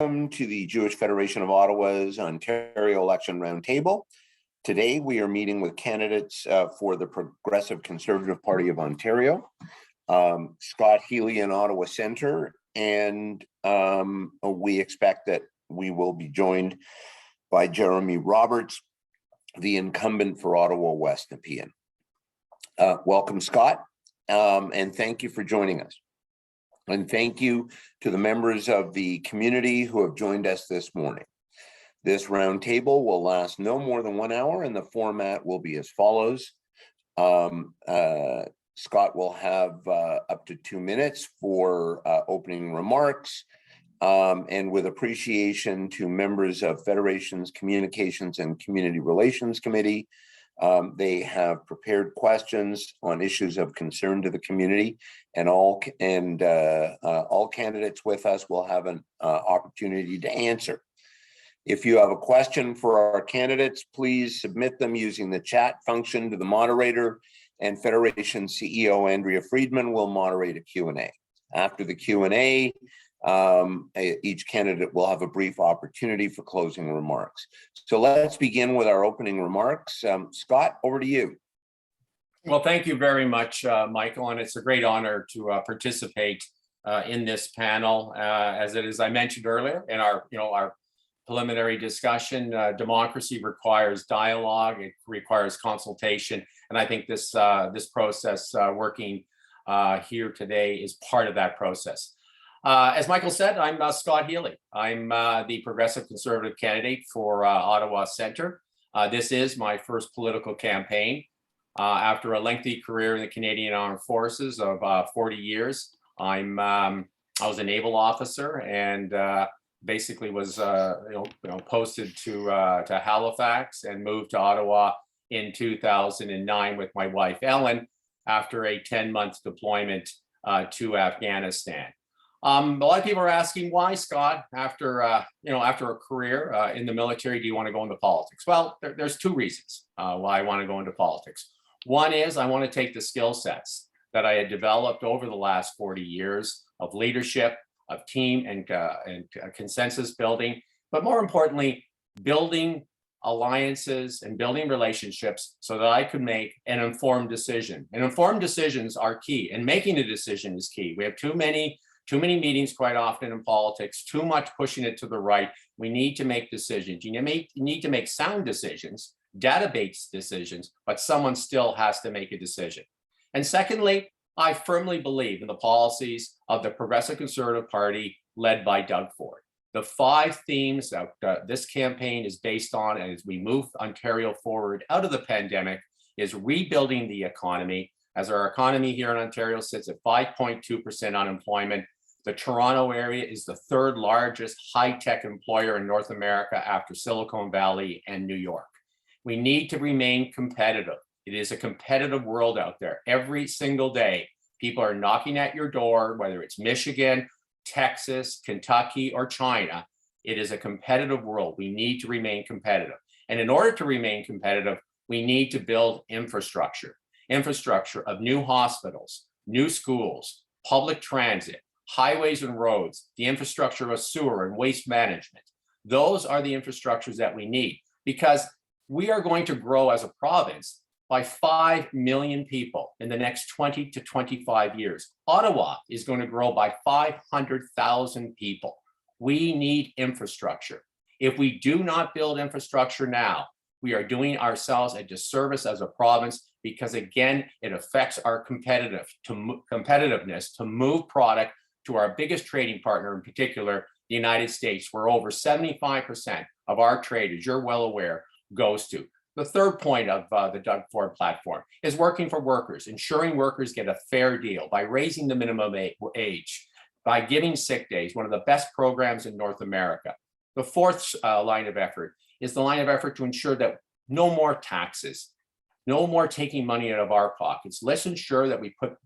Welcome to the Jewish Federation of Ottawa's Ontario Election Roundtable. Today we are meeting with candidates for the Progressive Conservative Party of Ontario, Scott Healey in Ottawa Centre, and we expect that we will be joined by Jeremy Roberts, the incumbent for Ottawa West-Nepean. Welcome, Scott, and thank you for joining us. And thank you to the members of the community who have joined us this morning. This roundtable will last no more than 1 hour, and the format will be as follows. Scott will have up to 2 minutes for opening remarks, and with appreciation to members of Federation's Communications and Community Relations Committee. They have prepared questions on issues of concern to the community, and all candidates with us will have an opportunity to answer. If you have a question for our candidates, please submit them using the chat function to the moderator, and Federation CEO Andrea Friedman will moderate a Q&A. After the Q&A, each candidate will have a brief opportunity for closing remarks. So let's begin with our opening remarks. Scott, over to you. Well, thank you very much, Michael, and it's a great honor to participate in this panel. As I mentioned earlier in our preliminary discussion, democracy requires dialogue, it requires consultation, and I think this process working here today is part of that process. As Michael said, I'm Scott Healey. I'm the Progressive Conservative candidate for Ottawa Centre. This is my first political campaign. After a lengthy career in the Canadian Armed Forces of 40 years, I was a naval officer and basically was posted to Halifax and moved to Ottawa in 2009 with my wife Ellen after a 10-month deployment to Afghanistan. A lot of people are asking, why, Scott, after a career in the military, do you want to go into politics? Well, there's two reasons why I want to go into politics. One is I want to take the skill sets that I had developed over the last 40 years of leadership, of team and consensus building, but more importantly, building alliances and building relationships so that I could make an informed decision. And informed decisions are key, and making a decision is key. We have too many meetings quite often in politics, too much pushing it to the right. We need to make decisions. You need to make sound decisions, database decisions, but someone still has to make a decision. And secondly, I firmly believe in the policies of the Progressive Conservative Party led by Doug Ford. The 5 themes that this campaign is based on as we move Ontario forward out of the pandemic is rebuilding the economy. As our economy here in Ontario sits at 5.2% unemployment, the Toronto area is the 3rd largest high-tech employer in North America after Silicon Valley and New York. We need to remain competitive. It is a competitive world out there. Every single day, people are knocking at your door, whether it's Michigan, Texas, Kentucky, or China. It is a competitive world. We need to remain competitive. And in order to remain competitive, we need to build infrastructure of new hospitals, new schools, public transit, highways and roads, the infrastructure of sewer and waste management. Those are the infrastructures that we need, because we are going to grow as a province by 5 million people in the next 20 to 25 years. Ottawa is going to grow by 500,000 people. We need infrastructure. If we do not build infrastructure now, we are doing ourselves a disservice as a province, because again, it affects our competitiveness to move product to our biggest trading partner, in particular, the United States, where over 75% of our trade, as you're well aware, goes to. The third point of the Doug Ford platform is working for workers, ensuring workers get a fair deal by raising the minimum age, by giving sick days, one of the best programs in North America. The fourth line of effort is the line of effort to ensure that no more taxes, no more taking money out of our pockets. Let's ensure that we put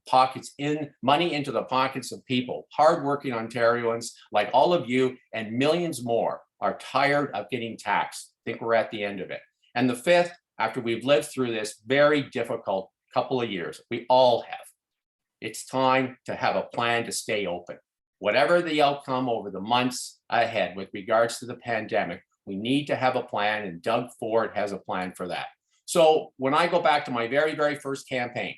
money into the pockets of people. Hardworking Ontarians like all of you and millions more are tired of getting taxed. I think we're at the end of it. And the fifth, after we've lived through this very difficult couple of years, we all have, it's time to have a plan to stay open. Whatever the outcome over the months, ahead with regards to the pandemic, we need to have a plan, and Doug Ford has a plan for that. So when I go back to my very, very first campaign,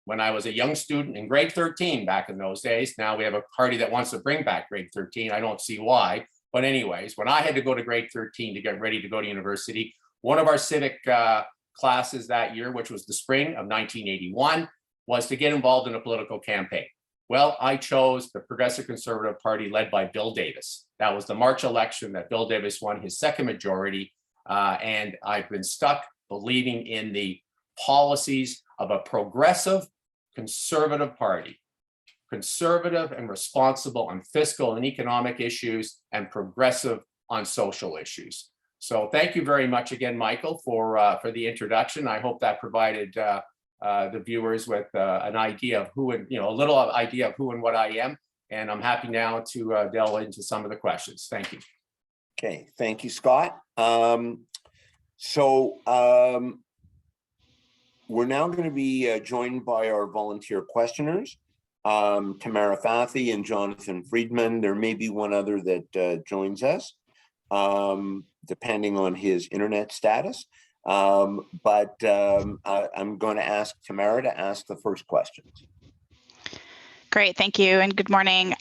when I was a young student in grade 13 back in those days, now we have a party that wants to bring back grade 13. I don't see why. But anyways, when I had to go to grade 13 to get ready to go to university, one of our civic classes that year, which was the spring of 1981, was to get involved in a political campaign. Well, I chose the Progressive Conservative Party led by Bill Davis. That was the March election that Bill Davis won his second majority. And I've been stuck believing in the policies of a progressive conservative party, conservative and responsible on fiscal and economic issues, and progressive on social issues. So thank you very much again, Michael, for the introduction. I hope that provided the viewers with an idea of who, and a little idea of who and what I am. And I'm happy now to delve into some of the questions. Thank you. Okay, thank you, Scott. We're now going to be joined by our volunteer questioners, Tamara Fathi and Jonathan Friedman. There may be one other that joins us, depending on his internet status. I'm going to ask Tamara to ask the first questions. Great, thank you, and good morning.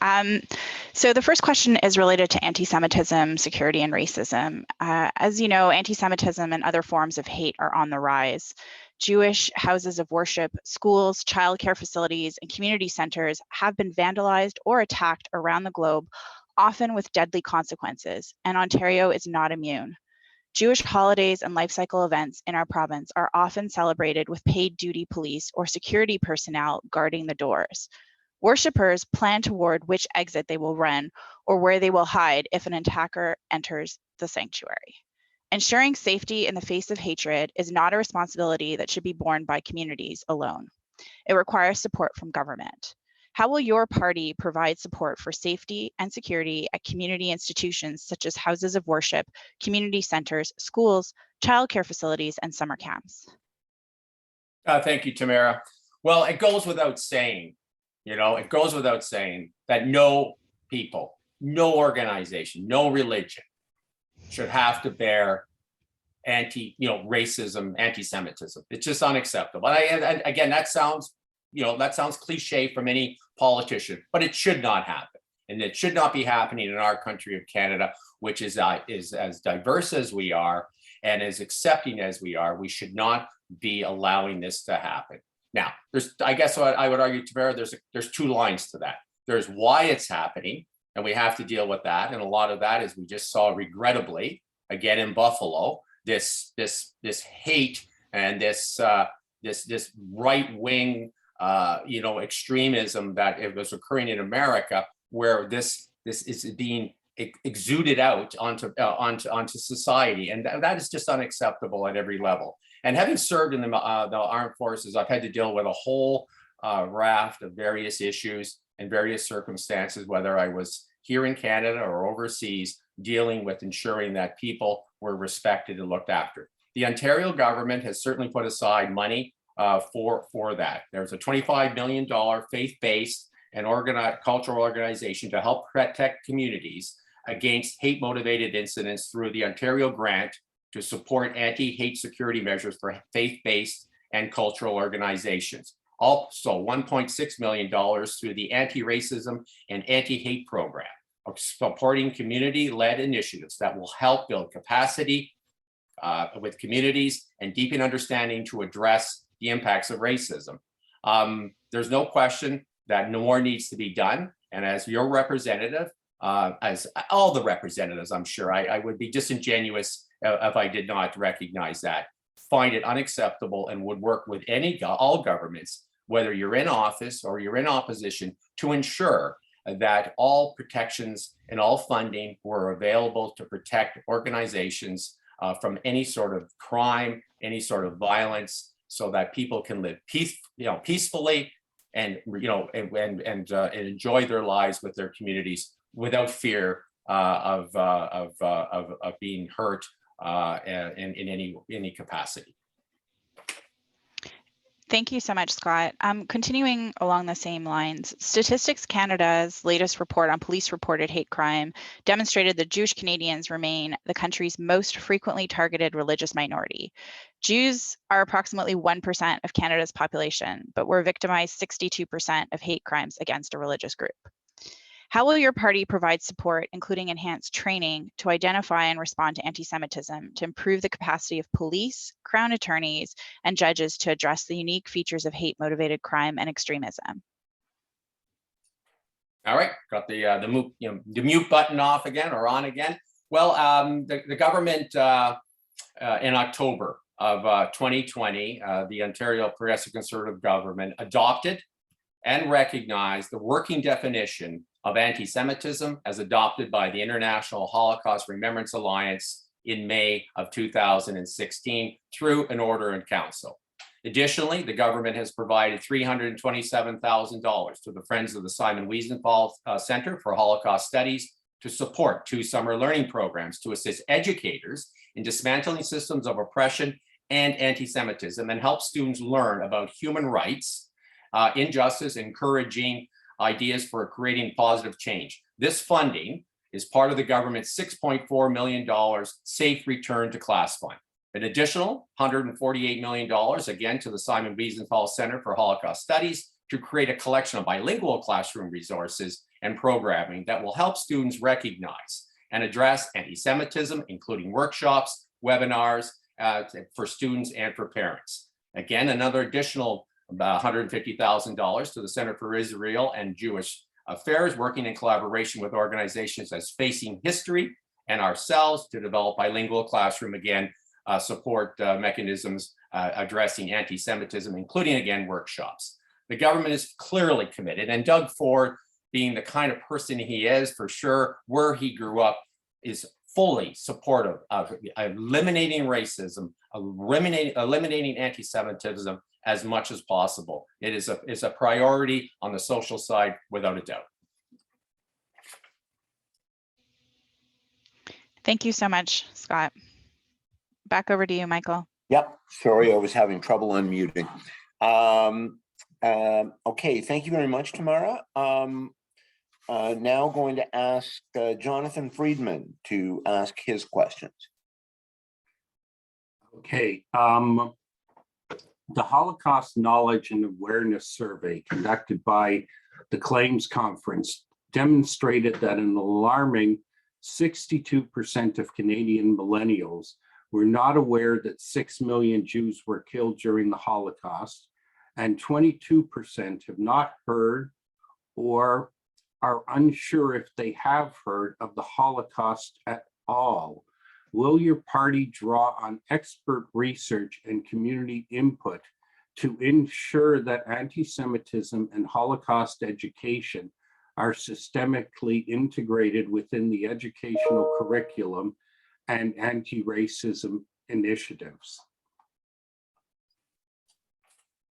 So the first question is related to anti-Semitism, security, and racism. As you know, anti-Semitism and other forms of hate are on the rise. Jewish houses of worship, schools, childcare facilities, and community centers have been vandalized or attacked around the globe, often with deadly consequences, and Ontario is not immune. Jewish holidays and life cycle events in our province are often celebrated with paid duty police or security personnel guarding the doors. Worshippers plan toward which exit they will run or where they will hide if an attacker enters the sanctuary. Ensuring safety in the face of hatred is not a responsibility that should be borne by communities alone. It requires support from government. How will your party provide support for safety and security at community institutions such as houses of worship, community centers, schools, childcare facilities, and summer camps? Thank you, Tamara. Well, it goes without saying, it goes without saying that no people, no organization, no religion should have to bear racism, anti-Semitism. It's just unacceptable. And again, that sounds cliche from any politician, but it should not happen. And it should not be happening in our country of Canada, which is as diverse as we are and as accepting as we are. We should not be allowing this to happen. Now, I guess what I would argue, Tamara, there's two lines to that. There's why it's happening, and we have to deal with that. And a lot of that is we just saw, regrettably, again in Buffalo, this hate and this right-wing extremism that it was occurring in America, where this is being exuded out onto society, and that is just unacceptable at every level. And having served in the armed forces, I've had to deal with a whole raft of various issues and various circumstances, whether I was here in Canada or overseas, dealing with ensuring that people were respected and looked after. The Ontario government has certainly put aside money for that. There's a $25 million faith-based and cultural organization to help protect communities against hate-motivated incidents through the Ontario grant to support anti-hate security measures for faith-based and cultural organizations. Also, $1.6 million through the anti-racism and anti-hate program, supporting community-led initiatives that will help build capacity with communities and deepen understanding to address the impacts of racism. There's no question that more needs to be done. And as your representative, as all the representatives, I'm sure, I would be disingenuous if I did not recognize that, find it unacceptable, and would work with all governments, whether you're in office or you're in opposition, to ensure that all protections and all funding were available to protect organizations from any sort of crime, any sort of violence, so that people can live peacefully and enjoy their lives with their communities without fear of being hurt in any capacity. Thank you so much, Scott. Continuing along the same lines, Statistics Canada's latest report on police-reported hate crime demonstrated that Jewish Canadians remain the country's most frequently targeted religious minority. Jews are approximately 1% of Canada's population, but were victimized 62% of hate crimes against a religious group. How will your party provide support, including enhanced training, to identify and respond to anti-Semitism, to improve the capacity of police, Crown attorneys, and judges to address the unique features of hate-motivated crime and extremism? All right, got the mute button off again or on again. Well, the government in October of 2020, the Ontario Progressive Conservative government adopted and recognized the working definition of anti-Semitism as adopted by the International Holocaust Remembrance Alliance in May of 2016 through an order in council. Additionally, the government has provided $327,000 to the Friends of the Simon Wiesenthal Centre for Holocaust Studies to support 2 summer learning programs to assist educators in dismantling systems of oppression and anti-Semitism and help students learn about human rights, injustice, encouraging ideas for creating positive change. This funding is part of the government's $6.4 million Safe Return to Class Fund. An additional $148 million, again, to the Simon Wiesenthal Center for Holocaust Studies to create a collection of bilingual classroom resources and programming that will help students recognize and address anti-Semitism, including workshops, webinars for students and for parents. Again, another additional $150,000 to the Center for Israel and Jewish Affairs, working in collaboration with organizations as Facing History and ourselves to develop bilingual classroom, again, support mechanisms addressing anti-Semitism, including, again, workshops. The government is clearly committed, and Doug Ford, being the kind of person he is, for sure, where he grew up, is fully supportive of eliminating racism, eliminating anti-Semitism as much as possible. It is a priority on the social side, without a doubt. Thank you so much, Scott. Back over to you, Michael. Yep, sorry, I was having trouble unmuting. Okay, thank you very much, Tamara. Now going to ask Jonathan Friedman to ask his questions. Okay, the Holocaust Knowledge and Awareness Survey conducted by the Claims Conference demonstrated that an alarming 62% of Canadian millennials were not aware that 6 million Jews were killed during the Holocaust, and 22% have not heard or are unsure if they have heard of the Holocaust at all. Will your party draw on expert research and community input to ensure that anti-Semitism and Holocaust education are systemically integrated within the educational curriculum and anti-racism initiatives?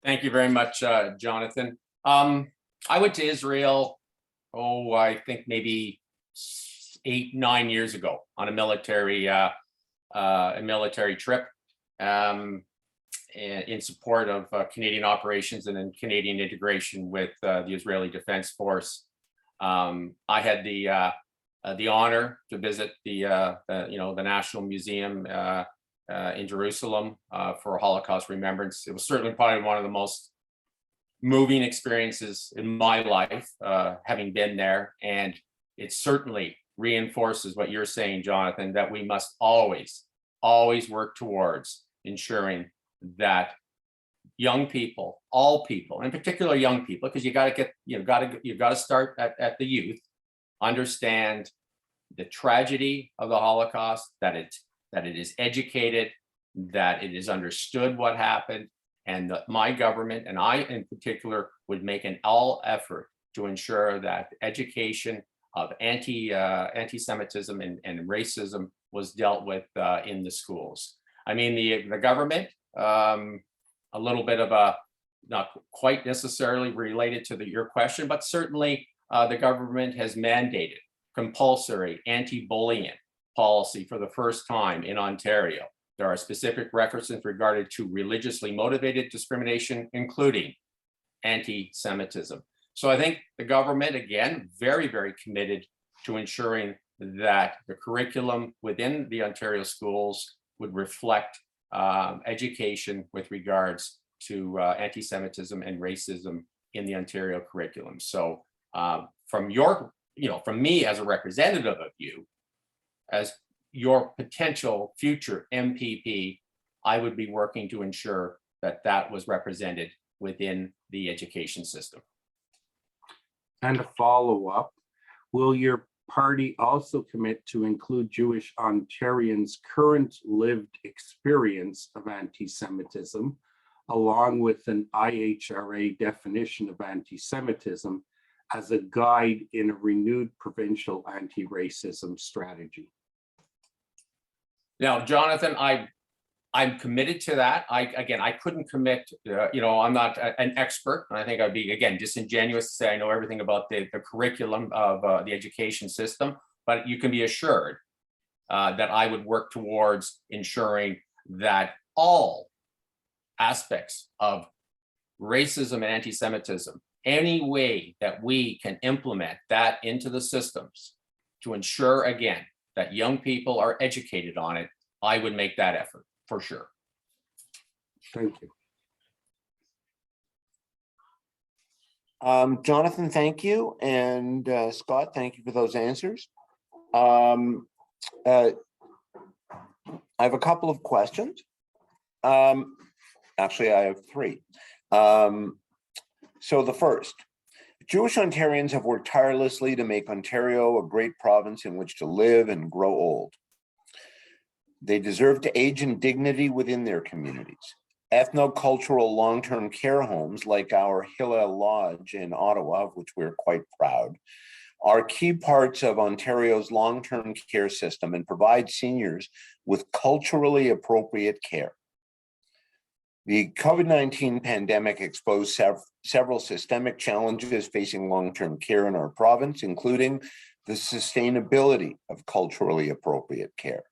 Thank you very much, Jonathan. I went to Israel, I think maybe 8-9 years ago on a military trip in support of Canadian operations and in Canadian integration with the Israeli Defense Force. I had the honor to visit the National Museum in Jerusalem for Holocaust remembrance. It was certainly probably one of the most moving experiences in my life, having been there, and it certainly reinforces what you're saying, Jonathan, that we must always work towards ensuring that young people, all people, in particular young people, because you've got to start at the youth, understand the tragedy of the Holocaust, that it is educated, that it is understood what happened, and that my government and I in particular would make an all effort to ensure that education of anti-Semitism and racism was dealt with in the schools. I mean, the government, a little bit of a, not quite necessarily related to your question, but certainly the government has mandated compulsory anti-bullying policy for the first time in Ontario. There are specific references regarding to religiously motivated discrimination, including anti-Semitism. So I think the government, again, very, very committed to ensuring that the curriculum within the Ontario schools would reflect education with regards to anti-Semitism and racism in the Ontario curriculum. So from me as a representative of you, as your potential future MPP, I would be working to ensure that that was represented within the education system. And a follow-up, will your party also commit to include Jewish Ontarians' current lived experience of anti-Semitism, along with an IHRA definition of anti-Semitism as a guide in a renewed provincial anti-racism strategy? Now, Jonathan, I'm committed to that. I couldn't commit, I'm not an expert, and I think I'd be, again, disingenuous to say I know everything about the curriculum of the education system, but you can be assured that I would work towards ensuring that all aspects of racism and anti-Semitism, any way that we can implement that into the systems to ensure, again, that young people are educated on it, I would make that effort for sure. Thank you. Jonathan, thank you. And Scott, thank you for those answers. I have a couple of questions. Actually, I have three. So the first, Jewish Ontarians have worked tirelessly to make Ontario a great province in which to live and grow old. They deserve to age in dignity within their communities. Ethnocultural long-term care homes like our Hillel Lodge in Ottawa, of which we're quite proud, are key parts of Ontario's long-term care system and provide seniors with culturally appropriate care. The COVID-19 pandemic exposed several systemic challenges facing long-term care in our province, including the sustainability of culturally appropriate care.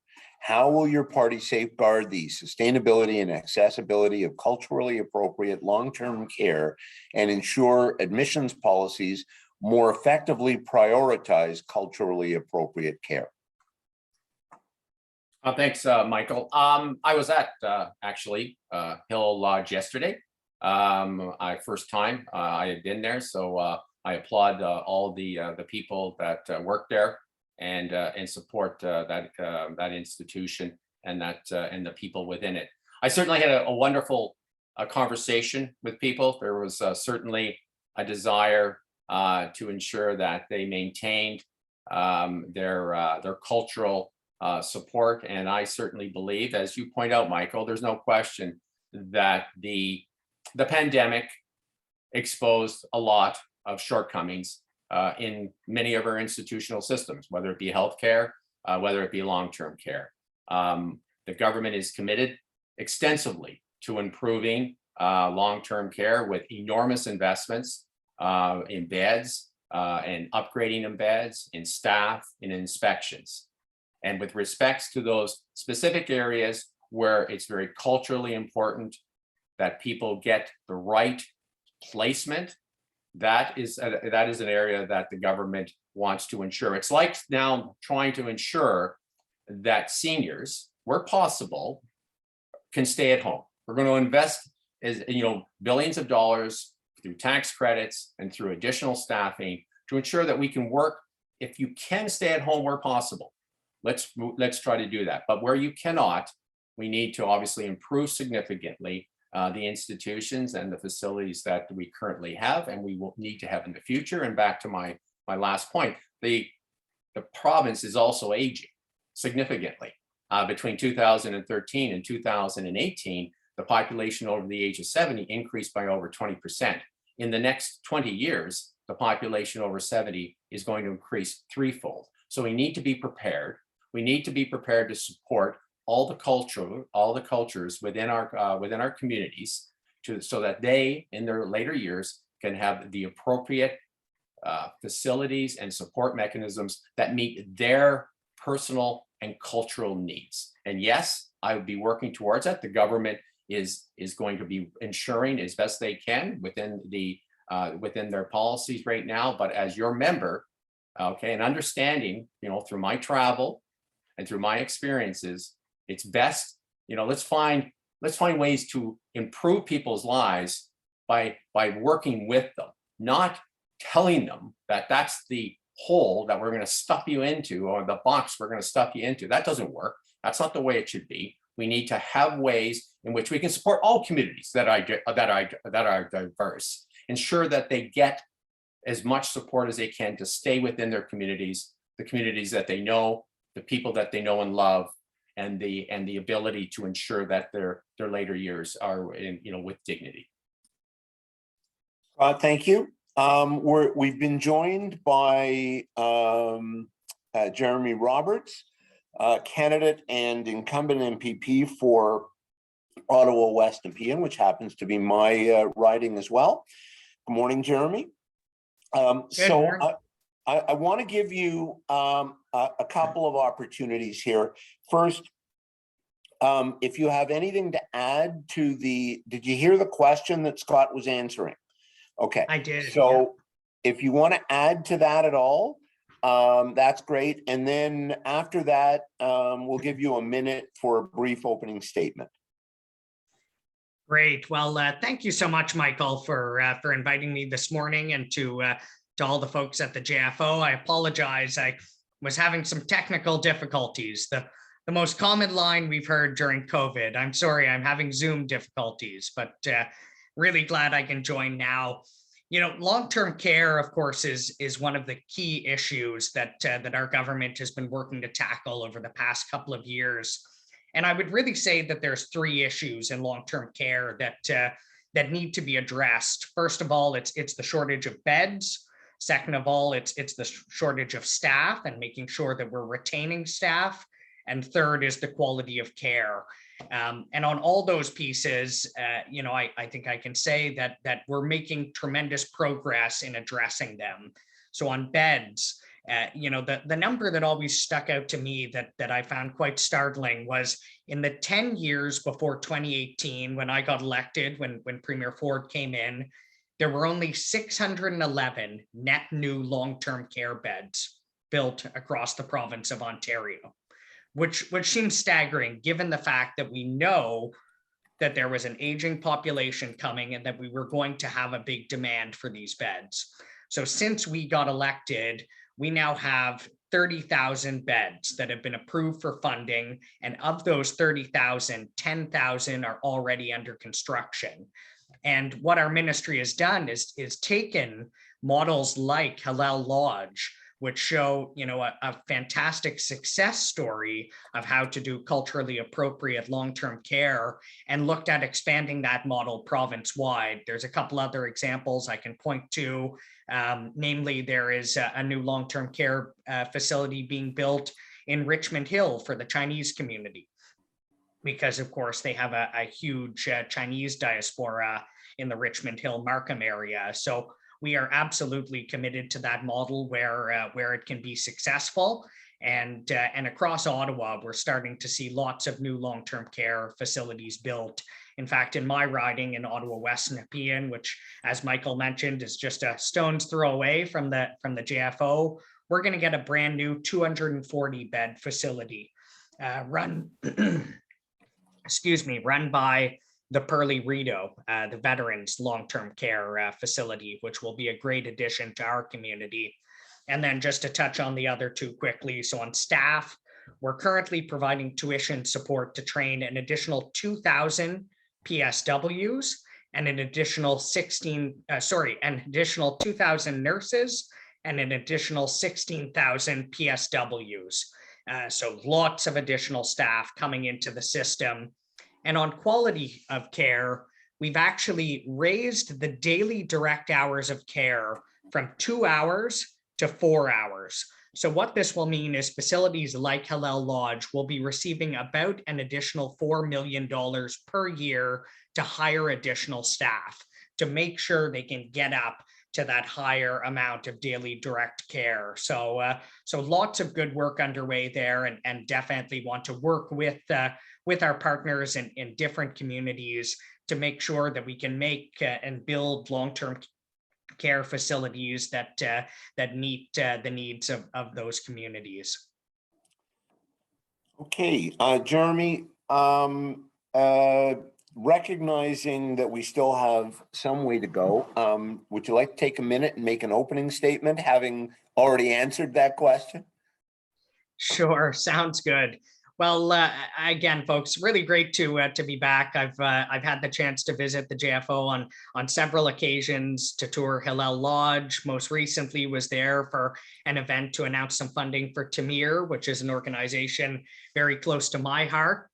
How will your party safeguard the sustainability and accessibility of culturally appropriate long-term care and ensure admissions policies more effectively prioritize culturally appropriate care? Thanks, Michael. I was at actually Hillel Lodge yesterday. First time I had been there, so I applaud all the people that work there and support that institution and the people within it. I certainly had a wonderful conversation with people. There was certainly a desire to ensure that they maintained their cultural support. And I certainly believe, as you point out, Michael, there's no question that the pandemic exposed a lot of shortcomings in many of our institutional systems, whether it be healthcare, whether it be long-term care. The government is committed extensively to improving long-term care with enormous investments in beds and upgrading in beds, in staff, in inspections. And with respects to those specific areas where it's very culturally important that people get the right placement, that is an area that the government wants to ensure. It's like now trying to ensure that seniors, where possible, can stay at home. We're going to invest billions of dollars through tax credits and through additional staffing to ensure that we can work. If you can stay at home where possible, let's try to do that. But where you cannot, we need to obviously improve significantly the institutions and the facilities that we currently have, and we will need to have in the future. And back to my last point, the province is also aging significantly. Between 2013 and 2018, the population over the age of 70 increased by over 20%. In the next 20 years, the population over 70 is going to increase threefold. So we need to be prepared. We need to be prepared to support all the cultures within our communities, so that they, in their later years, can have the appropriate facilities and support mechanisms that meet their personal and cultural needs. And yes, I would be working towards that. The government is going to be ensuring as best they can within their policies right now. But as your member, okay, and understanding, through my travel and through my experiences, it's best, let's find ways to improve people's lives by working with them, not telling them that that's the hole that we're going to stuff you into, or the box we're going to stuff you into. That doesn't work. That's not the way it should be. We need to have ways in which we can support all communities that are diverse, ensure that they get as much support as they can to stay within their communities, the communities that they know, the people that they know and love, and the ability to ensure that their later years are with dignity. Thank you. We've been joined by Jeremy Roberts, candidate and incumbent MPP for Ottawa West-Nepean, which happens to be my riding as well. Good morning, Jeremy. I want to give you a couple of opportunities here. First, if you have anything to add to did you hear the question that Scott was answering? Okay. I did. So if you want to add to that at all, that's great. And then after that, we'll give you a minute for a brief opening statement. Great. Well, thank you so much, Michael, for inviting me this morning, and to all the folks at the JFO. I apologize. I was having some technical difficulties. The most common line we've heard during COVID. I'm sorry, I'm having Zoom difficulties, but really glad I can join now. Long-term care, of course, is one of the key issues that our government has been working to tackle over the past couple of years. And I would really say that there's three issues in long-term care that need to be addressed. First of all, it's the shortage of beds. Second of all, it's the shortage of staff and making sure that we're retaining staff. And third is the quality of care. And on all those pieces, I think I can say that we're making tremendous progress in addressing them. So on beds, the number that always stuck out to me that I found quite startling was in the 10 years before 2018, when I got elected, when Premier Ford came in, there were only 611 net new long-term care beds built across the province of Ontario, which seems staggering given the fact that we know that there was an aging population coming and that we were going to have a big demand for these beds. So since we got elected, we now have 30,000 beds that have been approved for funding. And of those 30,000, 10,000 are already under construction. And what our ministry has done is taken models like Hillel Lodge, which show, a fantastic success story of how to do culturally appropriate long-term care, and looked at expanding that model province-wide. There's a couple other examples I can point to. Namely, there is a new long-term care facility being built in Richmond Hill for the Chinese community, because of course they have a huge Chinese diaspora in the Richmond Hill Markham area. So we are absolutely committed to that model where it can be successful. And across Ottawa, we're starting to see lots of new long-term care facilities built. In fact, in my riding in Ottawa West-Nepean, which, as Michael mentioned, is just a stone's throw away from the JFO, we're going to get a brand new 240-bed facility run by the Pearly Rideau, the Veterans Long-Term Care Facility, which will be a great addition to our community. And then just to touch on the other two quickly. So on staff, we're currently providing tuition support to train an additional 2,000 PSWs and an additional 2,000 nurses and an additional 16,000 PSWs. So lots of additional staff coming into the system. And on quality of care, we've actually raised the daily direct hours of care from 2 hours to 4 hours. So what this will mean is facilities like Hillel Lodge will be receiving about an additional $4 million per year to hire additional staff to make sure they can get up to that higher amount of daily direct care. So lots of good work underway there, and definitely want to work with our partners in different communities to make sure that we can make and build long-term care facilities that meet the needs of those communities. Okay, Jeremy, recognizing that we still have some way to go, would you like to take a minute and make an opening statement, having already answered that question? Sure, sounds good. Well, again, folks, really great to be back. I've had the chance to visit the JFO on several occasions, to tour Hillel Lodge. Most recently was there for an event to announce some funding for Tamir, which is an organization very close to my heart.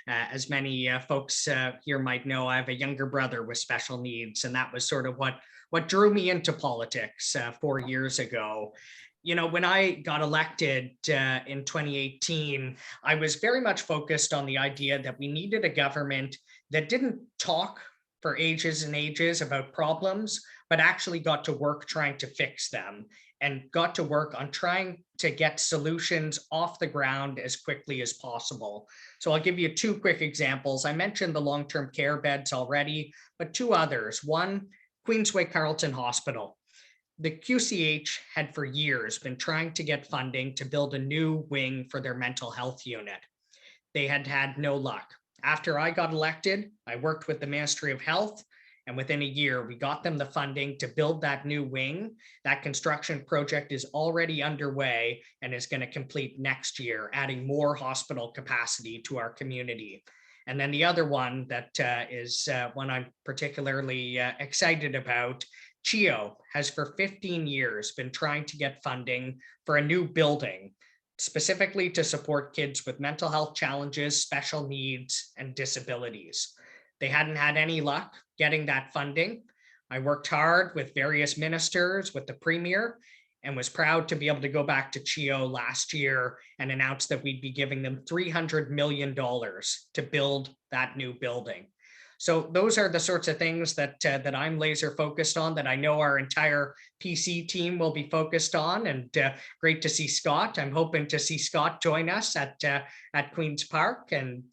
As many folks here might know, I have a younger brother with special needs, and that was sort of what drew me into politics 4 years ago. You know, when I got elected in 2018, I was very much focused on the idea that we needed a government that didn't talk for ages and ages about problems, but actually got to work trying to fix them, and got to work on trying to get solutions off the ground as quickly as possible. So I'll give you 2 quick examples. I mentioned the long-term care beds already, but 2 others. One, Queensway Carleton Hospital. The QCH had for years been trying to get funding to build a new wing for their mental health unit. They had had no luck. After I got elected, I worked with the Ministry of Health, and within a year, we got them the funding to build that new wing. That construction project is already underway and is going to complete next year, adding more hospital capacity to our community. And then the other one that is one I'm particularly excited about, CIJA has for 15 years been trying to get funding for a new building, specifically to support kids with mental health challenges, special needs, and disabilities. They hadn't had any luck getting that funding. I worked hard with various ministers, with the Premier, and was proud to be able to go back to CIJA last year and announce that we'd be giving them $300 million to build that new building. So those are the sorts of things that I'm laser focused on, that I know our entire PC team will be focused on, and great to see Scott. I'm hoping to see Scott join us at Queen's Park, and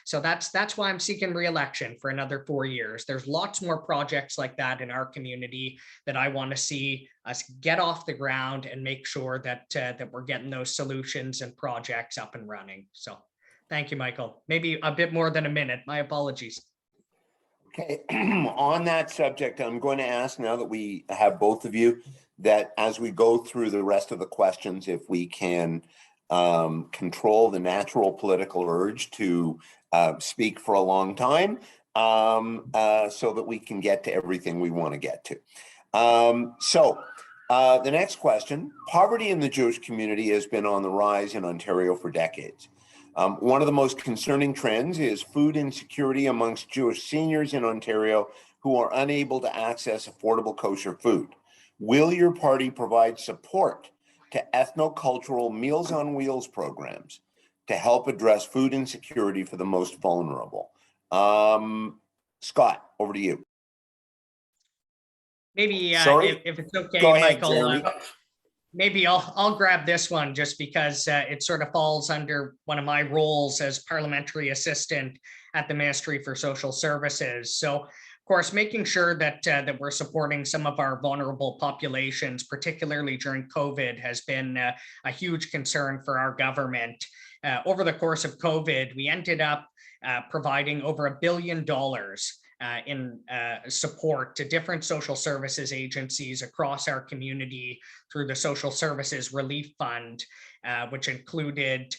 so that's why I'm seeking re-election for another 4 years. There's lots more projects like that in our community that I want to see us get off the ground and make sure that we're getting those solutions and projects up and running. So thank you, Michael. Maybe a bit more than a minute. My apologies. Okay, on that subject, I'm going to ask, now that we have both of you, that as we go through the rest of the questions, if we can control the natural political urge to speak for a long time, so that we can get to everything we want to get to. The next question: poverty in the Jewish community has been on the rise in Ontario for decades. One of the most concerning trends is food insecurity amongst Jewish seniors in Ontario who are unable to access affordable kosher food. Will your party provide support to ethnocultural Meals on Wheels programs to help address food insecurity for the most vulnerable? Scott, over to you. Maybe if it's okay, Go ahead, Michael. Jeremy. Maybe I'll grab this one just because it sort of falls under one of my roles as parliamentary assistant at the Ministry for Social Services. So, of course, making sure that we're supporting some of our vulnerable populations, particularly during COVID, has been a huge concern for our government. Over the course of COVID, we ended up providing over $1 billion in support to different social services agencies across our community through the Social Services Relief Fund, which included,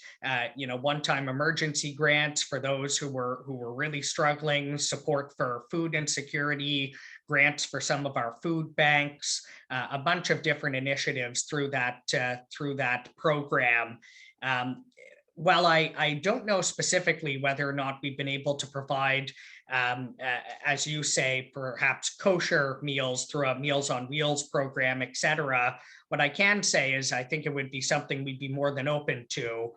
one-time emergency grants for those who were really struggling, support for food insecurity, grants for some of our food banks, a bunch of different initiatives through that program. While I don't know specifically whether or not we've been able to provide, as you say, perhaps kosher meals through a Meals on Wheels program, et cetera, what I can say is I think it would be something we'd be more than open to.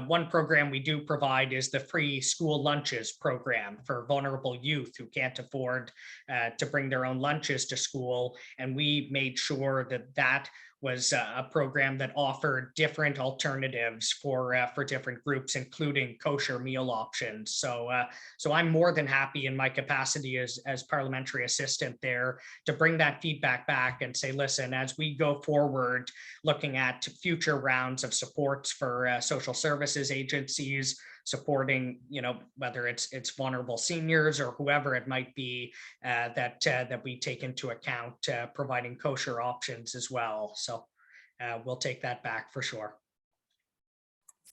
One program we do provide is the free school lunches program for vulnerable youth who can't afford to bring their own lunches to school. And we made sure that that was a program that offered different alternatives for different groups, including kosher meal options. So I'm more than happy in my capacity as parliamentary assistant there to bring that feedback back and say, listen, as we go forward, looking at future rounds of supports for social services agencies, supporting, whether it's vulnerable seniors or whoever it might be, that we take into account providing kosher options as well. So we'll take that back for sure.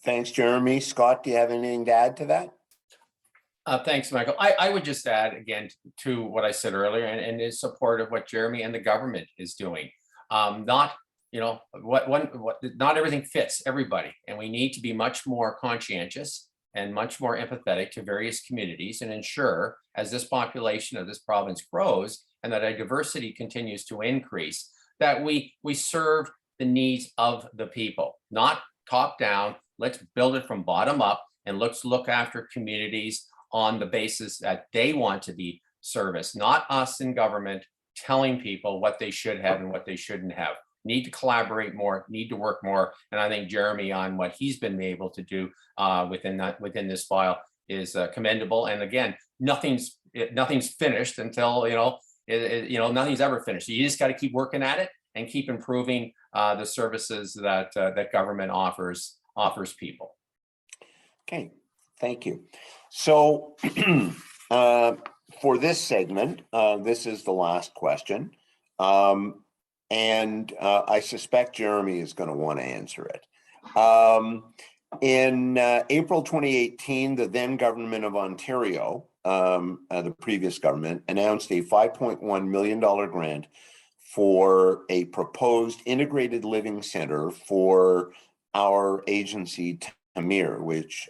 Thanks, Jeremy. Scott, do you have anything to add to that? Thanks, Michael. I would just add again to what I said earlier, and in support of what Jeremy and the government is doing. Not everything fits everybody, and we need to be much more conscientious and much more empathetic to various communities and ensure, as this population of this province grows and that our diversity continues to increase, that we serve the needs of the people, not top down. Let's build it from bottom up, and let's look after communities on the basis that they want to be serviced, not us in government telling people what they should have and what they shouldn't have. Need to collaborate more, need to work more. And I think Jeremy, on what he's been able to do within this file, is commendable. And again, nothing's finished until nothing's ever finished. So you just got to keep working at it and keep improving the services that government offers people. Okay, thank you. So for this segment, this is the last question. And I suspect Jeremy is going to want to answer it. In April 2018, the then government of Ontario, the previous government, announced a $5.1 million grant for a proposed integrated living center for our agency, Tamir, which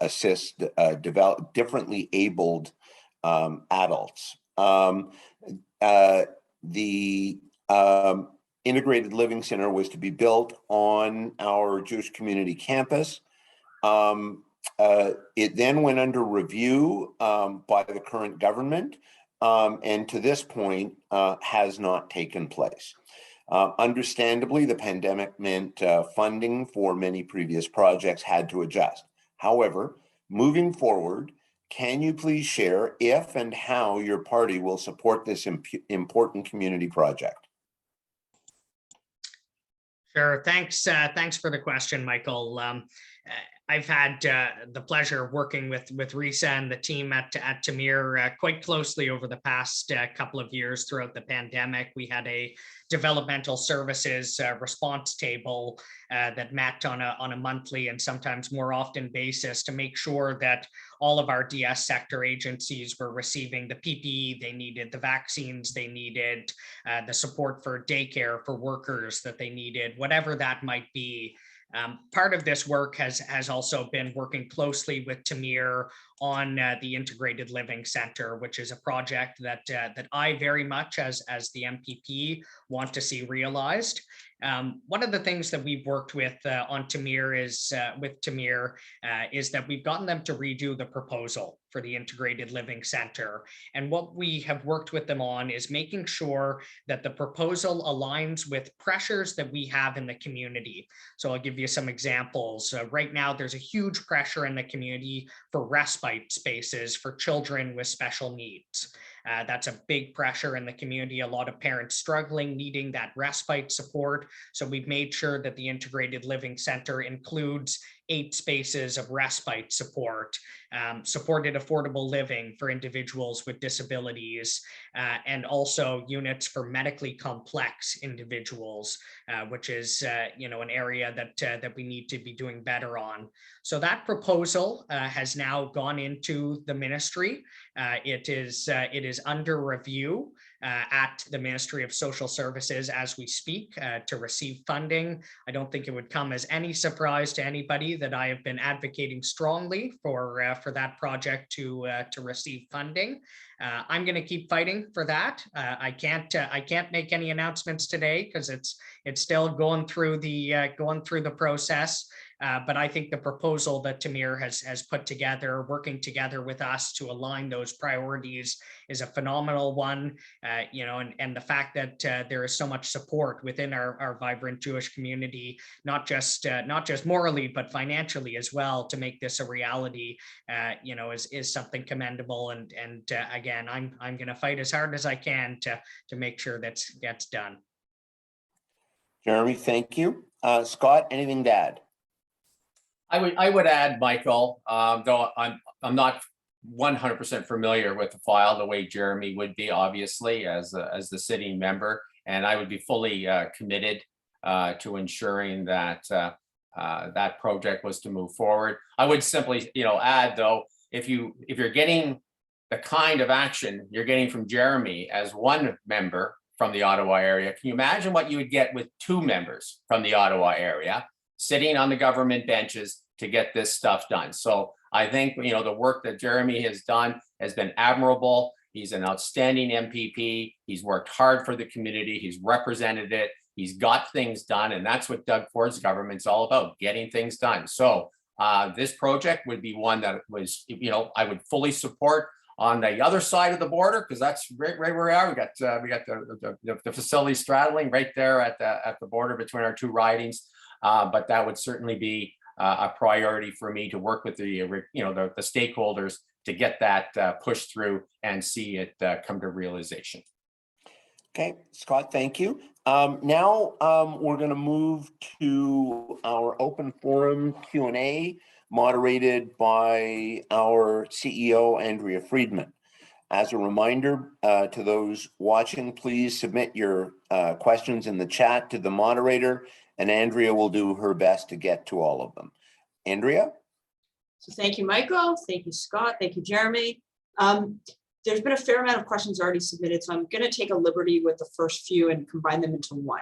assists differently abled adults. The integrated living center was to be built on our Jewish community campus. It then went under review by the current government, and to this point has not taken place. Understandably, the pandemic meant funding for many previous projects had to adjust. However, moving forward, can you please share if and how your party will support this important community project? Sure. Thanks for the question, Michael. I've had the pleasure of working with Risa and the team at Tamir quite closely over the past couple of years throughout the pandemic. We had a developmental services response table that met on a monthly and sometimes more often basis to make sure that all of our DS sector agencies were receiving the PPE they needed, the vaccines they needed, the support for daycare for workers that they needed, whatever that might be. Part of this work has also been working closely with Tamir on the Integrated Living Center, which is a project that I very much, as the MPP, want to see realized. One of the things that we've worked with on Tamir is that we've gotten them to redo the proposal for the Integrated Living Center. And what we have worked with them on is making sure that the proposal aligns with pressures that we have in the community. So I'll give you some examples. Right now, there's a huge pressure in the community for respite spaces for children with special needs. That's a big pressure in the community. A lot of parents struggling, needing that respite support. So we've made sure that the Integrated Living Center includes 8 spaces of respite support, supported affordable living for individuals with disabilities, and also units for medically complex individuals, which is an area that we need to be doing better on. So that proposal has now gone into the ministry. It is under review. at the Ministry of Social Services as we speak to receive funding. I don't think it would come as any surprise to anybody that I have been advocating strongly for that project to receive funding. I'm going to keep fighting for that. I can't make any announcements today because it's still going through the process. But I think the proposal that Tamir has put together, working together with us to align those priorities, is a phenomenal one. And the fact that there is so much support within our vibrant Jewish community, not just morally, but financially as well, to make this a reality, is something commendable. And again, I'm going to fight as hard as I can to make sure that gets done. Jeremy, thank you. Scott, anything to add? I would add, Michael, though I'm not 100% familiar with the file the way Jeremy would be, obviously, as the sitting member, and I would be fully committed to ensuring that that project was to move forward. I would simply, add, though, if you're getting the kind of action you're getting from Jeremy as one member from the Ottawa area, can you imagine what you would get with two members from the Ottawa area sitting on the government benches to get this stuff done? So I think, the work that Jeremy has done has been admirable. He's an outstanding MPP. He's worked hard for the community. He's represented it. He's got things done. And that's what Doug Ford's government's all about, getting things done. So this project would be one that was, I would fully support on the other side of the border, because that's right where we are. We got the facility straddling right there at the border between our two ridings. But that would certainly be a priority for me to work with the stakeholders to get that pushed through and see it come to realization. Okay, Scott, thank you. Now we're going to move to our open forum Q&A moderated by our CEO, Andrea Friedman. As a reminder to those watching, please submit your questions in the chat to the moderator, and Andrea will do her best to get to all of them. Andrea? So thank you, Michael. Thank you, Scott. Thank you, Jeremy. There's been a fair amount of questions already submitted, so I'm going to take a liberty with the first few and combine them into one,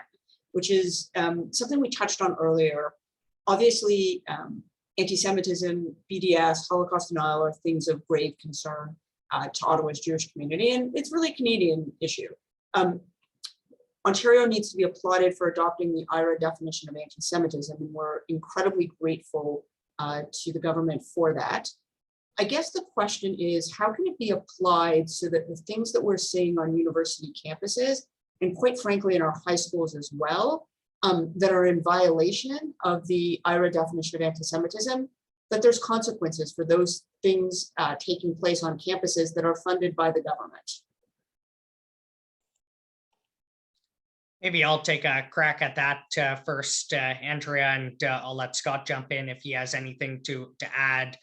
which is something we touched on earlier. Obviously, anti-Semitism, BDS, Holocaust denial are things of grave concern to Ottawa's Jewish community, and it's really a Canadian issue. Ontario needs to be applauded for adopting the IHRA definition of anti-Semitism, and we're incredibly grateful to the government for that. I guess the question is, how can it be applied so that the things that we're seeing on university campuses, and quite frankly in our high schools as well, that are in violation of the IHRA definition of anti-Semitism, that there's consequences for those things taking place on campuses that are funded by the government? Maybe I'll take a crack at that first, Andrea, and I'll let Scott jump in if he has anything to add.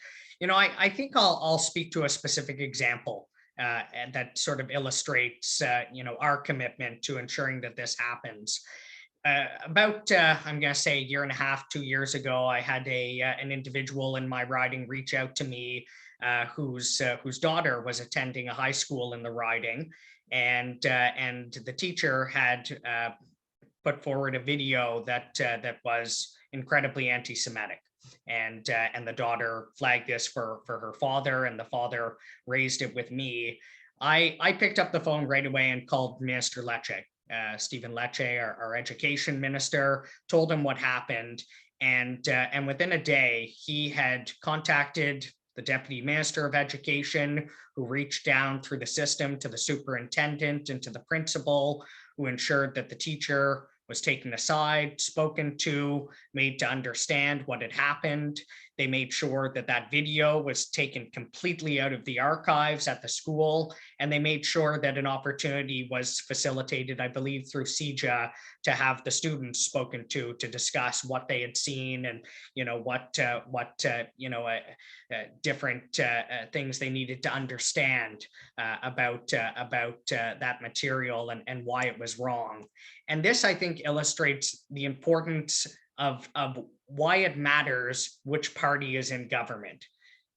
I think I'll speak to a specific example that sort of illustrates, our commitment to ensuring that this happens. About, I'm going to say a year and a half, 2 years ago, I had an individual in my riding reach out to me whose daughter was attending a high school in the riding. And the teacher had put forward a video that was incredibly anti-Semitic, and the daughter flagged this for her father, and the father raised it with me. I picked up the phone right away and called Minister Lecce, Stephen Lecce, our education minister, told him what happened, and within a day he had contacted the Deputy Minister of Education, who reached down through the system to the superintendent and to the principal, who ensured that the teacher was taken aside, spoken to, made to understand what had happened. They made sure that that video was taken completely out of the archives at the school, and they made sure that an opportunity was facilitated, I believe, through CIJA, to have the students spoken to discuss what they had seen and what different things they needed to understand about that material and why it was wrong. And this, I think, illustrates the importance of why it matters which party is in government.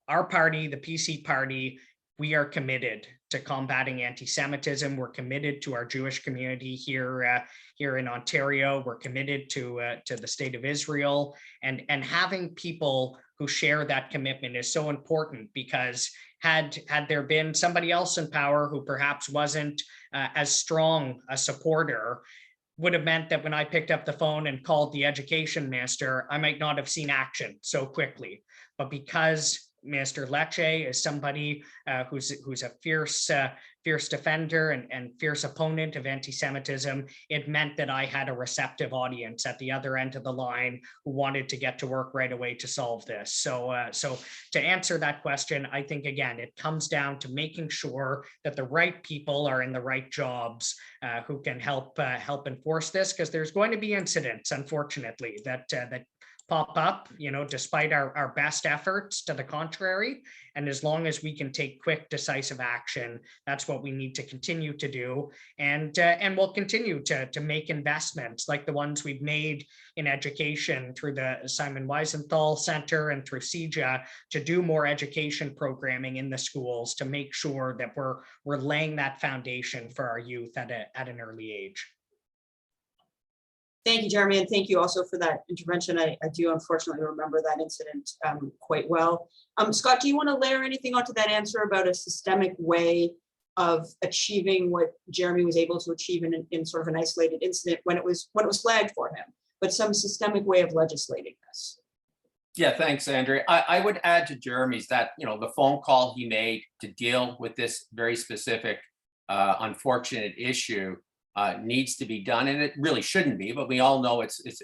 Our party, the PC party, we are committed to combating anti-Semitism. We're committed to our Jewish community here in Ontario. We're committed to the state of Israel, and having people who share that commitment is so important, because had there been somebody else in power who perhaps wasn't as strong a supporter, would have meant that when I picked up the phone and called the education minister, I might not have seen action so quickly. But because Minister Lecce is somebody who's a fierce defender and fierce opponent of anti-Semitism, it meant that I had a receptive audience at the other end of the line who wanted to get to work right away to solve this. So to answer that question, I think, again, it comes down to making sure that the right people are in the right jobs who can help enforce this, because there's going to be incidents, unfortunately, that pop up, despite our best efforts to the contrary. And as long as we can take quick, decisive action, that's what we need to continue to do. And we'll continue to make investments like the ones we've made in education through the Simon Wiesenthal Centre and through CIJA, to do more education programming in the schools to make sure that we're laying that foundation for our youth at an early age. Thank you, Jeremy, and thank you also for that intervention. I do unfortunately remember that incident quite well. Scott, do you want to layer anything onto that answer about a systemic way of achieving what Jeremy was able to achieve in sort of an isolated incident when it was flagged for him, but some systemic way of legislating this? Yeah, thanks, Andrea. I would add to Jeremy's that, the phone call he made to deal with this very specific, unfortunate issue needs to be done, and it really shouldn't be, but we all know it's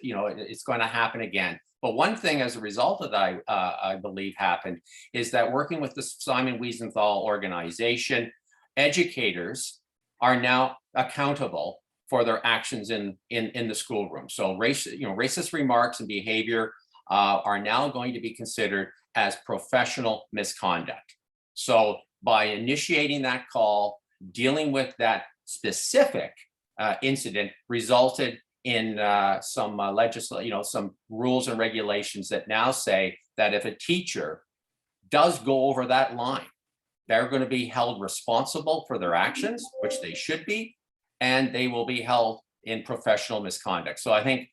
going to happen again. But one thing as a result of that, I believe happened, is that working with the Simon Wiesenthal organization, educators are now accountable for their actions in the schoolroom. So racist remarks and behavior are now going to be considered as professional misconduct. So by initiating that call, dealing with that specific incident resulted in some some rules and regulations that now say that if a teacher does go over that line, they're going to be held responsible for their actions, which they should be, and they will be held in professional misconduct. So I think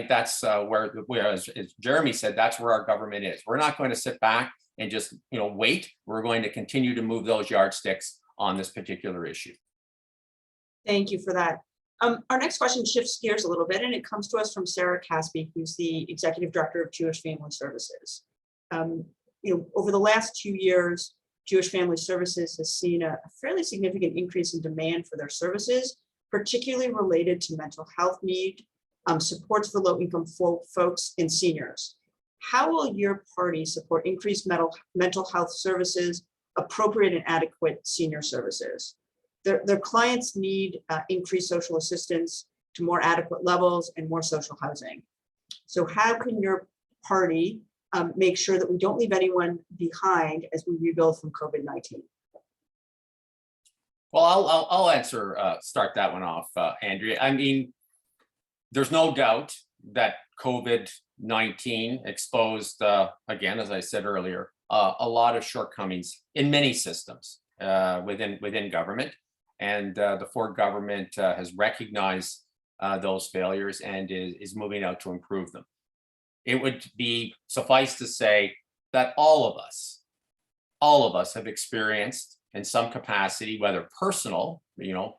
that's where as Jeremy said, that's where our government is. We're not going to sit back and just wait. We're going to continue to move those yardsticks on this particular issue. Thank you for that. Our next question shifts gears a little bit, and it comes to us from Sarah Caspi, who's the Executive Director of Jewish Family Services. Over the last 2 years, Jewish Family Services has seen a fairly significant increase in demand for their services, particularly related to mental health need, supports for low-income folks and seniors. How will your party support increased mental health services, appropriate and adequate senior services? Their clients need increased social assistance to more adequate levels and more social housing. So how can your party make sure that we don't leave anyone behind as we rebuild from COVID-19? Well, I'll answer, start that one off, Andrea. I mean, there's no doubt that COVID-19 exposed, again, as I said earlier, a lot of shortcomings in many systems within government. And the Ford government has recognized those failures and is moving out to improve them. It would be suffice to say that all of us have experienced in some capacity, whether personal, you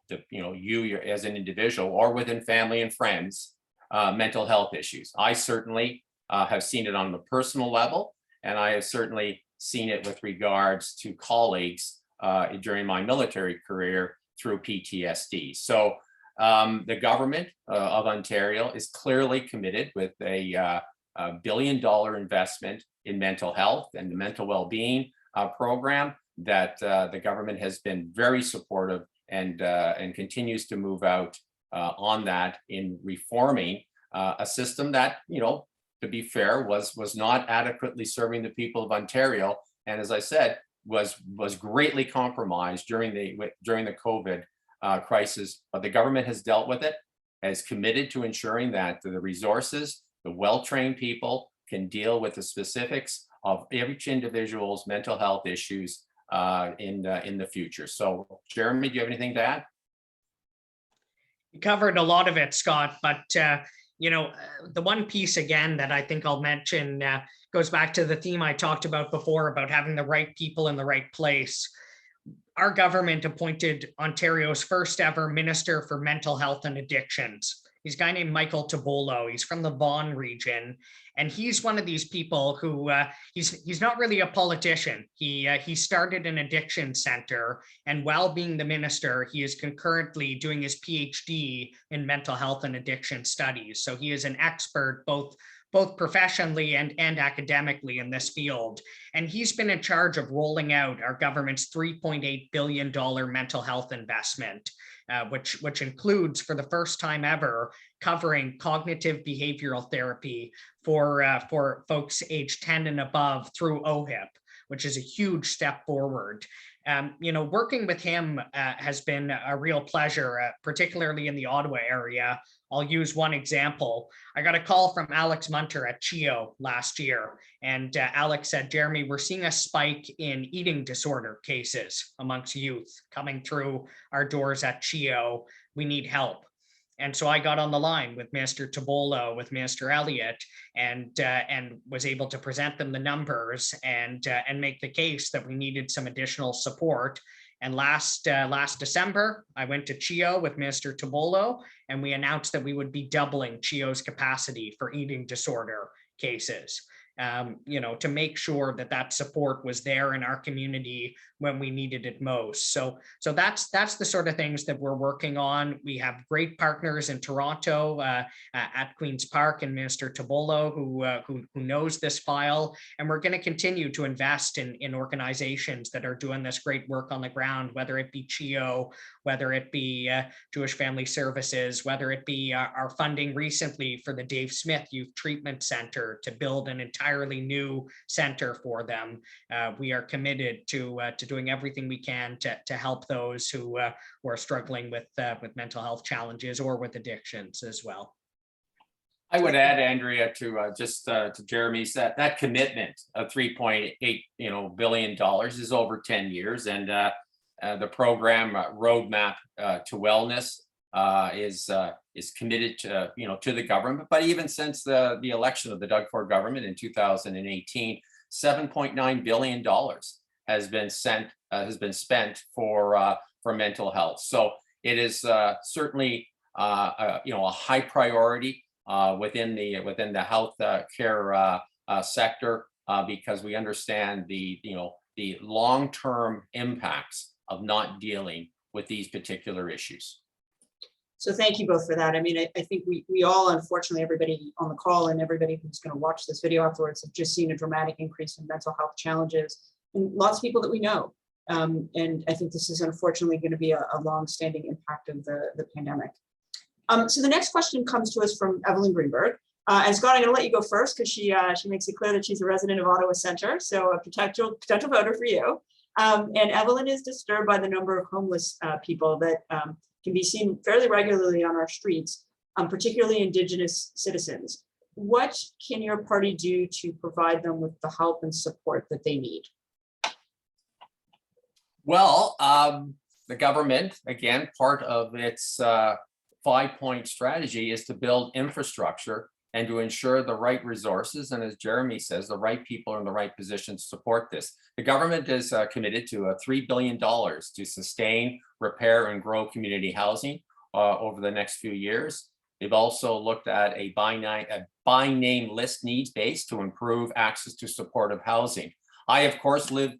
as an individual, or within family and friends, mental health issues. I certainly have seen it on the personal level, and I have certainly seen it with regards to colleagues during my military career through PTSD. So the government of Ontario is clearly committed with a $1 billion investment in mental health and the mental well-being program that the government has been very supportive and continues to move out on that in reforming a system that, to be fair, was not adequately serving the people of Ontario. And as I said, was greatly compromised during the COVID crisis, but the government has dealt with it, has committed to ensuring that the resources, the well-trained people can deal with the specifics of each individual's mental health issues in the future. So Jeremy, do you have anything to add? You covered a lot of it, Scott, but the one piece again that I think I'll mention goes back to the theme I talked about before about having the right people in the right place. Our government appointed Ontario's first ever Minister for Mental Health and Addictions. He's a guy named Michael Tabolo. He's from the Vaughan region. And he's one of these people who he's not really a politician. He started an addiction center, and while being the minister, he is concurrently doing his PhD in mental health and addiction studies. So he is an expert both professionally and academically in this field. And he's been in charge of rolling out our government's $3.8 billion mental health investment, which includes, for the first time ever, covering cognitive behavioral therapy for folks aged 10 and above through OHIP, which is a huge step forward. Working with him has been a real pleasure, particularly in the Ottawa area. I'll use one example. I got a call from Alex Munter at CIJA last year, and Alex said, Jeremy, we're seeing a spike in eating disorder cases amongst youth coming through our doors at CIJA. We need help. And so I got on the line with Mr. Tabolo, with Mr. Elliott, and was able to present them the numbers and make the case that we needed some additional support. And last December, I went to CIJA with Mr. Tabolo, and we announced that we would be doubling CIJA's capacity for eating disorder cases. To make sure that support was there in our community when we needed it most. So that's the sort of things that we're working on. We have great partners in Toronto at Queen's Park and Mr. Tabolo who knows this file, and we're going to continue to invest in organizations that are doing this great work on the ground, whether it be CIJA, whether it be Jewish Family Services, whether it be our funding recently for the Dave Smith Youth Treatment Center to build an entirely new center for them. We are committed to doing everything we can to help those who are struggling with mental health challenges or with addictions as well. I would add, Andrea, to Jeremy's that commitment of $3.8 billion is over 10 years, and the program roadmap to wellness is committed to the government. But even since the election of the Doug Ford government in 2018, $7.9 billion has been spent for mental health. So it is certainly a high priority within the health care sector because we understand the long-term impacts of not dealing with these particular issues. So thank you both for that. I mean, I think we all, unfortunately, everybody on the call and everybody who's going to watch this video afterwards have just seen a dramatic increase in mental health challenges and lots of people that we know. And I think this is unfortunately going to be a long-standing impact of the pandemic. So the next question comes to us from Evelyn Greenberg. And Scott, I'm going to let you go first because she makes it clear that she's a resident of Ottawa Centre, so a potential voter for you. And Evelyn is disturbed by the number of homeless people that can be seen fairly regularly on our streets, particularly Indigenous citizens. What can your party do to provide them with the help and support that they need? Well, the government, again, part of its 5-point strategy is to build infrastructure and to ensure the right resources. And as Jeremy says, the right people are in the right position to support this. The government is committed to $3 billion to sustain, repair, and grow community housing over the next few years. They've also looked at a by name list needs base to improve access to supportive housing. I, of course, live,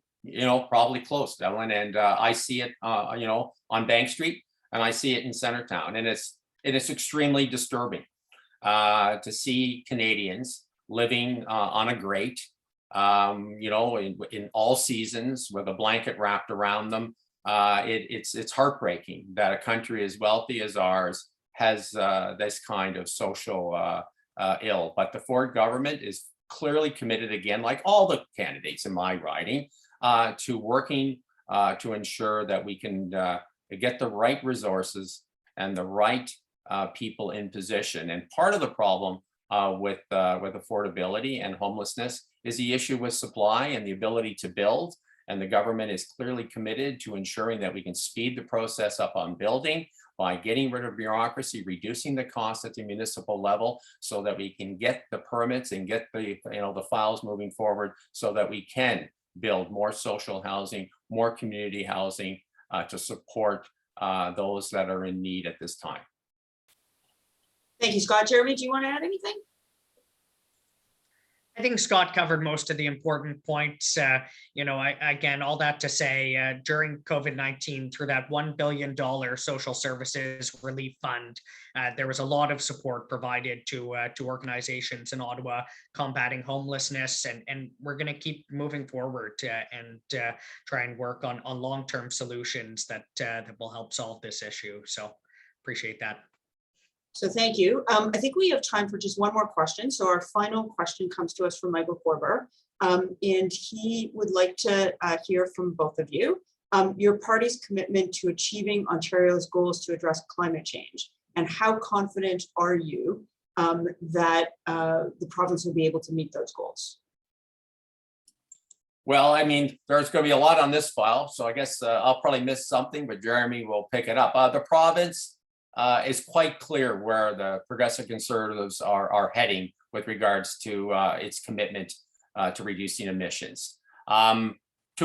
probably close to Evelyn, and I see it, on Bank Street, and I see it in Centertown, and it is extremely disturbing to see Canadians living on a grate, in all seasons with a blanket wrapped around them. It's heartbreaking that a country as wealthy as ours has this kind of social ill. But the Ford government is clearly committed, again, like all the candidates in my riding, to working to ensure that we can get the right resources and the right people in position. And part of the problem with affordability and homelessness is the issue with supply and the ability to build. And the government is clearly committed to ensuring that we can speed the process up on building by getting rid of bureaucracy, reducing the cost at the municipal level so that we can get the permits and get the, the files moving forward so that we can build more social housing, more community housing to support those that are in need at this time. Thank you, Scott. Jeremy, do you want to add anything? I think Scott covered most of the important points. Again, all that to say, during COVID-19, through that $1 billion social services relief fund, there was a lot of support provided to organizations in Ottawa combating homelessness, and we're going to keep moving forward and try and work on long-term solutions that will help solve this issue. So appreciate that. So thank you. I think we have time for just one more question. So our final question comes to us from Michael Korber, and he would like to hear from both of you. Your party's commitment to achieving Ontario's goals to address climate change, and how confident are you that the province will be able to meet those goals? Well, I mean, there's going to be a lot on this file, so I guess I'll probably miss something, but Jeremy will pick it up. The province is quite clear where the Progressive Conservatives are heading with regards to its commitment to reducing emissions. 2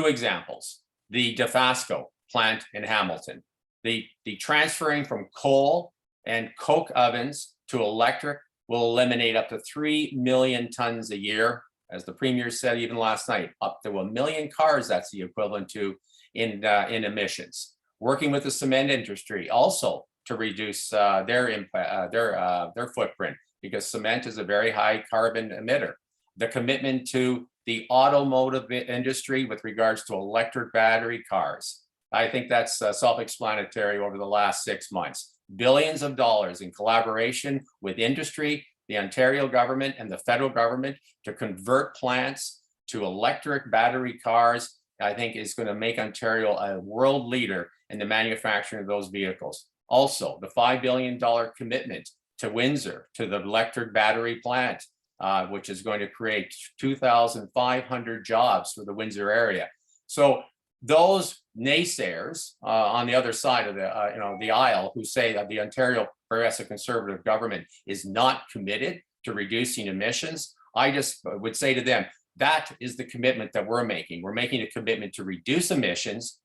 examples: the Dofasco plant in Hamilton, the transferring from coal and coke ovens to electric will eliminate up to 3 million tons a year, as the Premier said even last night, up to 1 million cars. That's the equivalent to in emissions. Working with the cement industry also to reduce their impact, their footprint, because cement is a very high carbon emitter. The commitment to the automotive industry with regards to electric battery cars. I think that's self-explanatory over the last 6 months. Billions of dollars in collaboration with industry, the Ontario government and the federal government to convert plants to electric battery cars, I think is going to make Ontario a world leader in the manufacturing of those vehicles. Also, the $5 billion commitment to Windsor, to the electric battery plant, which is going to create 2,500 jobs for the Windsor area. So those naysayers on the other side of the aisle who say that the Ontario Progressive Conservative government is not committed to reducing emissions, I just would say to them, that is the commitment that we're making. We're making a commitment to reduce emissions,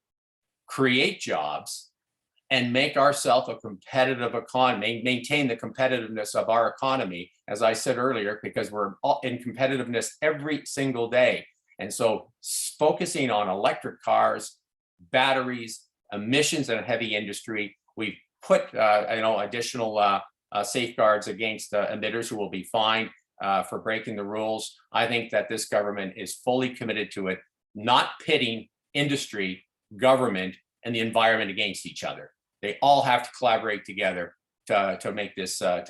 create jobs, and make ourselves a competitive economy, maintain the competitiveness of our economy, as I said earlier, because we're in competitiveness every single day. And so focusing on electric cars, batteries, emissions in heavy industry, we've put additional safeguards against emitters who will be fined for breaking the rules. I think that this government is fully committed to it, not pitting industry, government, and the environment against each other. They all have to collaborate together to make this a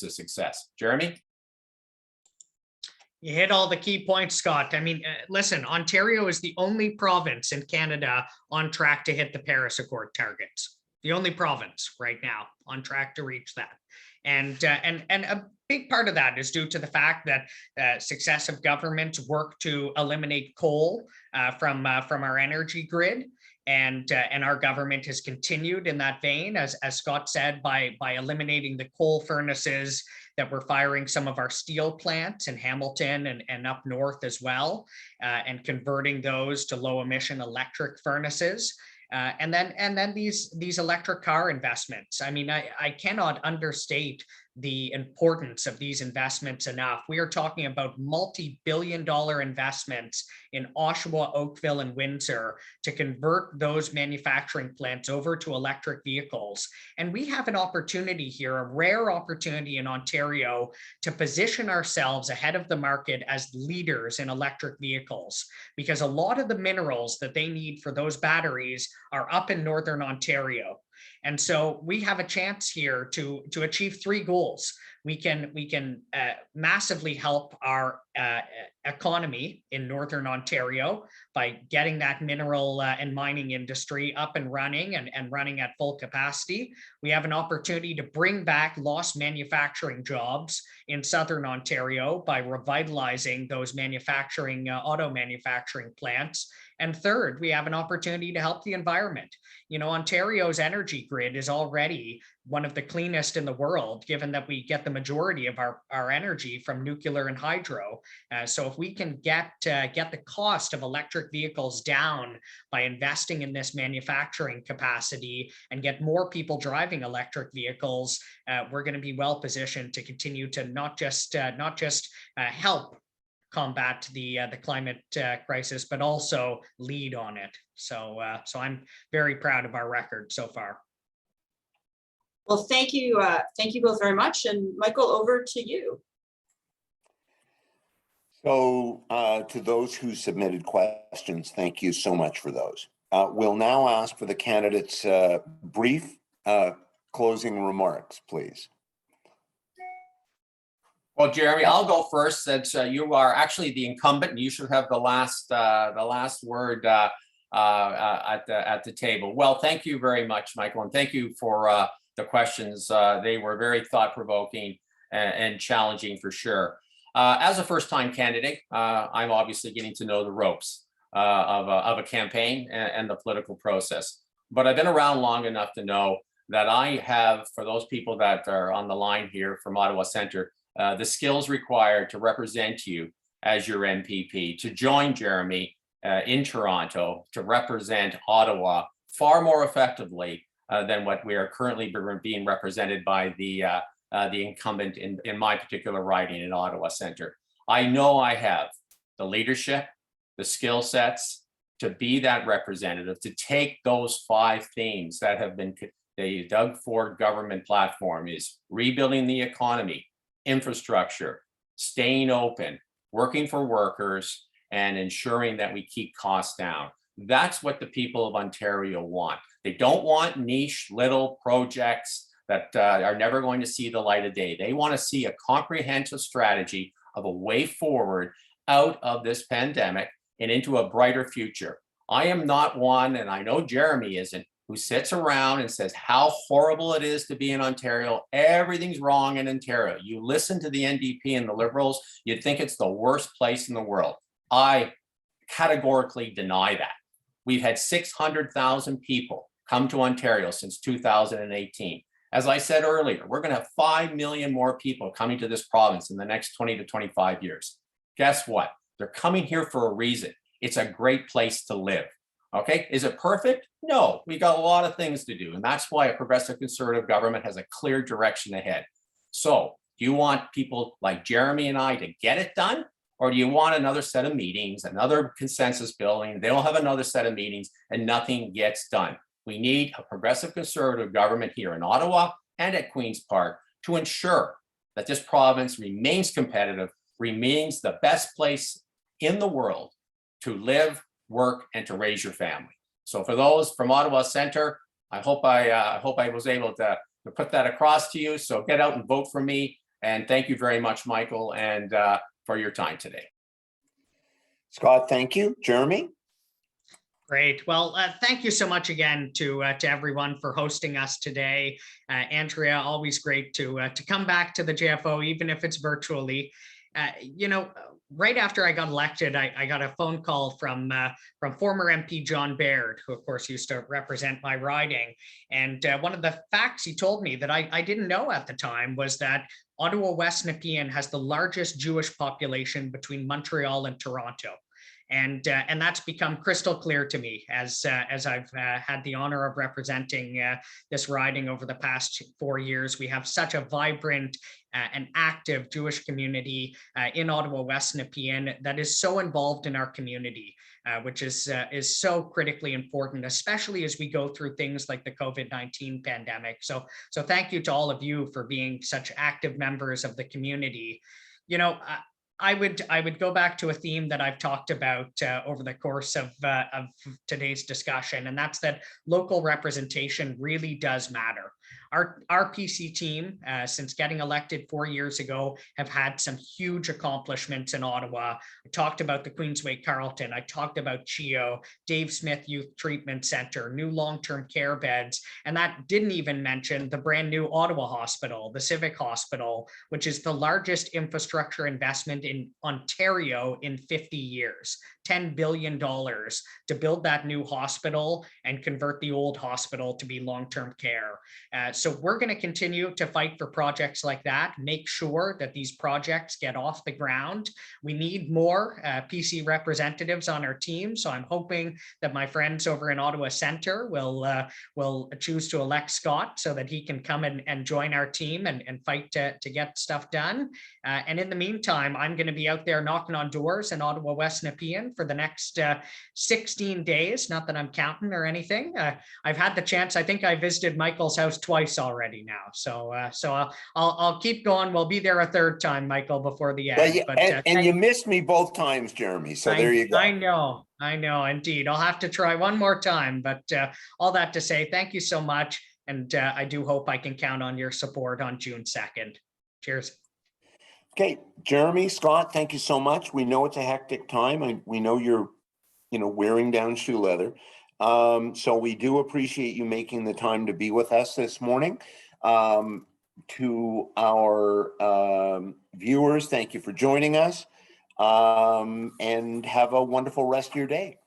success. Jeremy? You hit all the key points, Scott. I mean, listen, Ontario is the only province in Canada on track to hit the Paris Accord targets. The only province right now on track to reach that. And a big part of that is due to the fact that successive governments work to eliminate coal from our energy grid. And our government has continued in that vein, as Scott said, by eliminating the coal furnaces that were firing some of our steel plants in Hamilton and up north as well, and converting those to low emission electric furnaces. And then these electric car investments. I mean, I cannot understate the importance of these investments enough. We are talking about multi-billion-dollar investments in Oshawa, Oakville, and Windsor to convert those manufacturing plants over to electric vehicles. And we have an opportunity here, a rare opportunity in Ontario, to position ourselves ahead of the market as leaders in electric vehicles, because a lot of the minerals that they need for those batteries are up in Northern Ontario. And so we have a chance here to achieve 3 goals. We can massively help our economy in Northern Ontario by getting that mineral and mining industry up and running and running at full capacity. We have an opportunity to bring back lost manufacturing jobs in Southern Ontario by revitalizing those auto manufacturing plants. And third, we have an opportunity to help the environment. You know, Ontario's energy grid is already one of the cleanest in the world, given that we get the majority of our energy from nuclear and hydro. So if we can get the cost of electric vehicles down by investing in this manufacturing capacity and get more people driving electric vehicles, we're going to be well positioned to continue to not just help combat the climate crisis, but also lead on it. So I'm very proud of our record so far. Well, thank you both very much. And Michael, over to you. So to those who submitted questions, thank you so much for those. We'll now ask for the candidates' brief closing remarks, please. Well, Jeremy, I'll go first since you are actually the incumbent and you should have the last word at the table. Well, thank you very much, Michael, and thank you for the questions. They were very thought-provoking and challenging for sure. As a first-time candidate, I'm obviously getting to know the ropes of a campaign and the political process. But I've been around long enough to know that I have, for those people that are on the line here from Ottawa Centre, the skills required to represent you as your MPP, to join Jeremy in Toronto, to represent Ottawa far more effectively than what we are currently being represented by the incumbent in my particular riding in Ottawa Centre. I know I have the leadership, the skill sets to be that representative, to take those 5 themes that have been the Doug Ford government platform is rebuilding the economy, infrastructure, staying open, working for workers, and ensuring that we keep costs down. That's what the people of Ontario want. They don't want niche little projects that are never going to see the light of day. They want to see a comprehensive strategy of a way forward out of this pandemic and into a brighter future. I am not one, and I know Jeremy isn't, who sits around and says how horrible it is to be in Ontario. Everything's wrong in Ontario. You listen to the NDP and the Liberals, you'd think it's the worst place in the world. I categorically deny that. We've had 600,000 people come to Ontario since 2018. As I said earlier, we're going to have 5 million more people coming to this province in the next 20 to 25 years. Guess what? They're coming here for a reason. It's a great place to live. Okay, is it perfect? No, we got a lot of things to do. And that's why a progressive conservative government has a clear direction ahead. So do you want people like Jeremy and I to get it done? Or do you want another set of meetings, another consensus building? They'll have another set of meetings and nothing gets done. We need a progressive conservative government here in Ottawa and at Queen's Park to ensure that this province remains competitive, remains the best place in the world to live, work, and to raise your family. So for those from Ottawa Centre, I hope I was able to put that across to you. So get out and vote for me. And thank you very much, Michael, and for your time today. Scott, thank you. Jeremy? Great. Well, thank you so much again to everyone for hosting us today. Andrea, always great to come back to the JFO, even if it's virtually. You know, right after I got elected, I got a phone call from former MP John Baird, who of course used to represent my riding. And one of the facts he told me that I didn't know at the time was that Ottawa West-Nepean has the largest Jewish population between Montreal and Toronto. And that's become crystal clear to me as I've had the honor of representing this riding over the past 4 years. We have such a vibrant and active Jewish community in Ottawa West-Nepean that is so involved in our community, which is so critically important, especially as we go through things like the COVID-19 pandemic. So thank you to all of you for being such active members of the community. You know, I would go back to a theme that I've talked about over the course of today's discussion, and that's that local representation really does matter. our PC team, since getting elected 4 years ago, have had some huge accomplishments in Ottawa. I talked about the Queensway Carleton. I talked about CIJA, Dave Smith Youth Treatment Center, new long-term care beds, and that didn't even mention the brand new Ottawa Hospital, the Civic Hospital, which is the largest infrastructure investment in Ontario in 50 years. $10 billion to build that new hospital and convert the old hospital to be long-term care. So we're going to continue to fight for projects like that, make sure that these projects get off the ground. We need more PC representatives on our team. So I'm hoping that my friends over in Ottawa Centre will choose to elect Scott so that he can come and join our team and fight to get stuff done. And in the meantime, I'm going to be out there knocking on doors in Ottawa West-Nepean for the next 16 days. Not that I'm counting or anything. I've had the chance. I think I visited Michael's house twice already now. So I'll keep going. We'll be there a third time, Michael, before the end. And you missed me both times, Jeremy. So there you go. I know, indeed. I'll have to try one more time. But all that to say, thank you so much. And I do hope I can count on your support on June 2nd. Cheers. Okay, Jeremy, Scott, thank you so much. We know it's a hectic time, and we know you're, wearing down shoe leather. So we do appreciate you making the time to be with us this morning. To our viewers, thank you for joining us, and have a wonderful rest of your day.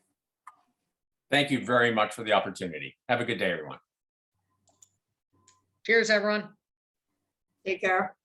Thank you very much for the opportunity. Have a good day, everyone. Cheers, everyone. Take care.